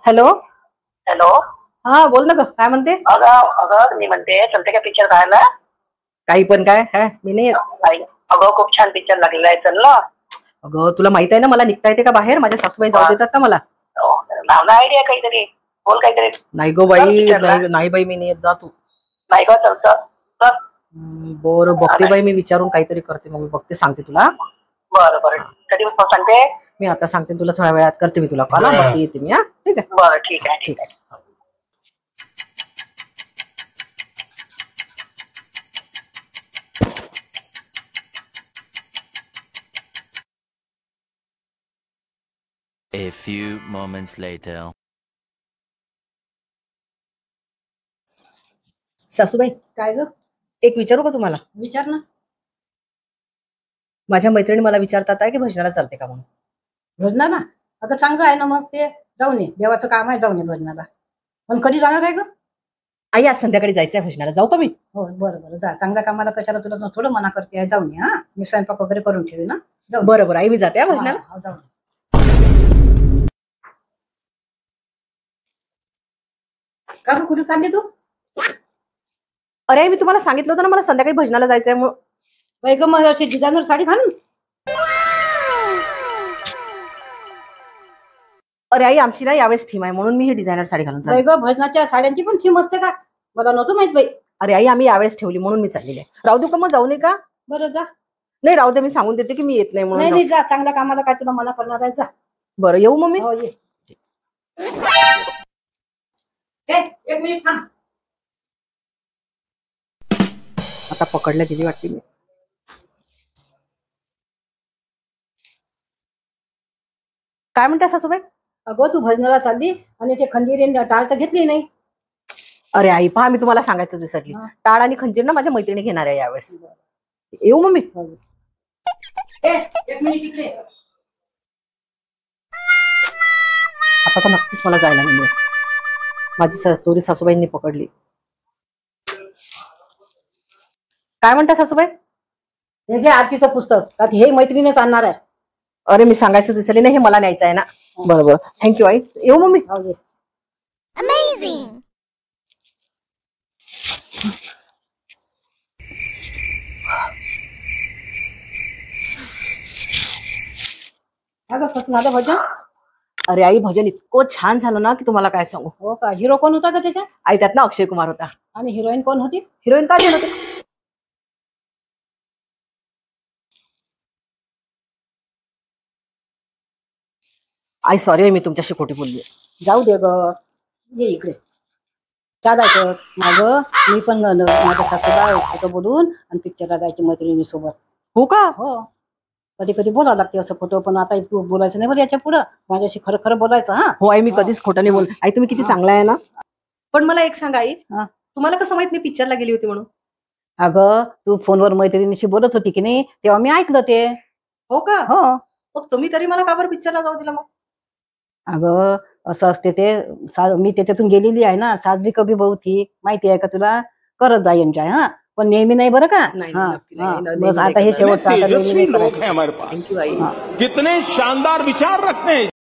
Hello. Hello. हा बोल ना ग, काय म्हणते? अगं अगं मी म्हणते चलते का पिक्चर पाहायला? काही पण काय मी नाही येत. अगं खूप छान पिक्चर लागलेला आहे, चल ना. अगं तुला माहित आहे ना मला निघता येते का बाहेर? माझ्या सासूबाई जाऊ देतात का मला? लावला आयडिया काहीतरी, बोल काहीतरी. नाही गो बाई, नाही बाई, मी नाही येत, जा तू. नाही का, चल चल. बरं बघते बाई, मी विचारून काहीतरी करते, मग बघते, सांगते तुला. बरं बरं, कधी सांगते? मी आता सांगते तुला, थोड्या वेळात करते मी तुला कॉल. बघते, येते मी. ठीक आहे. बरं ठीक आहे ठीक आहे. A few moments later. सासूबाई, काय ग? एक विचारू का तुम्हाला? विचार ना. माझ्या मैत्रिणी मला विचारतात आहे की भजनाला चालते का म्हणून. भजनाला? अगं चांगलं आहे ना, मग ते जाऊन ये, देवाचं काम आहे, जाऊन ये भजनाला. पण कधी जाणार आहे ग? आई आज संध्याकाळी जायचंय भजनाला, जाऊ का मी? हो बरं बरं, जा. चांगल्या कामाला कशाला तुला थोडं मना करते आहे, जाऊन ये. हा, मी स्वयंपाक वगैरे करून ठेवी ना. जाऊ. बरं बरं आई, मी जाते भजनाला. हो, जाऊन. का ग, कुठे चालली तू? अरे आई, मी तुम्हाला सांगितलं होतं ना मला संध्याकाळी भजनाला जायचंय म्हणून. बाई ग, मग अशी डिझायनर साडी घालून? अरे आई, आमची ना यावेळेस थीम आहे म्हणून मी ही डिझायनर साडी घालून बाई ग, भजनाच्या साड्यांची पण थीम असते का? मला नव्हतं माहित बाई. अरे आई, आम्ही यावेळेस ठेवली म्हणून मी चाललेली आहे. राहू दे का मग, जाऊ नये का? बरं जा. नाही राहू दे, मी सांगून देते की मी येत नाही नाही म्हणून. नाही, जा. चांगल्या कामाला काय तुला मना करणार आहे, जा. बरं येऊ मग मी. हो ये. एक मिनिट थांब. आता पकडल्या गेली वाटते मी. काय म्हणते सासूबाई? अगं तू भजनाला चालली आणि ते खंजीर टाळ तर घेतली नाही. अरे आई पहा, मी तुम्हाला सांगायचंच विसरली. टाळ आणि खंजीर ना माझ्या मैत्रिणी घेणार आहे यावेळेस. येऊ मग मी. एक मिनिट इकडे. आता तर नक्कीच मला जायला नाही मिळेल. माझी चोरी सासूबाईंनी पकडली. काय म्हणता सासूबाई? हे घे आरतीचं पुस्तक, का हे मैत्रिणीच आणणार आहे. अरे मी सांगायचंच विसरली, नाही हे मला न्यायचं आहे ना. बरोबर, थँक्यू आई. येऊ मग मी. हो ये. Amazing! अगं कसं झालं भजन? अरे आई, भजन इतकं छान झालं ना की तुम्हाला काय सांगू. हो का? हिरो कोण होता का त्याच्या? आई त्यात ना अक्षय कुमार होता. आणि हिरोईन कोण होती? हिरोईन काय झालं होते? आई सॉरी, मी तुमच्याशी खोटी बोलली. जाऊ दे ग, ये इकडे. चालायचंच मागं. मी पण माझ्या सासूला फोटो बोलून आणि पिक्चरला जायची मैत्रिणी सोबत. हो का? हो, कधी कधी बोलावं लागते असं फोटो. पण आता तू बोलायचं नाही बरं याच्या पुढं, माझ्याशी खरं खरं बोलायचं. हा हो आई, मी कधीच खोटं नाही बोल. आई तुम्ही किती चांगला आहे ना. पण मला एक सांगा आई, तुम्हाला कसं माहित मी पिक्चरला गेली होती म्हणून? अगं तू फोनवर मैत्रिणीशी बोलत होती की नाही, तेव्हा मी ऐकलं ते. हो का? हो. मग तुम्ही तरी मला का बरं पिक्चरला जाऊ दिलं मग? अगं असं असते ते. मी त्याच्यातून गेलेली आहे ना, सास भी कभी बहू थी, माहिती आहे का तुला? करत जा एन्जॉय. हा, पण नेहमी नाही बरं का? बस आता हे शेवटचं, आता नेहमी नाही करायचं. कितने शानदार विचार रखते हैं.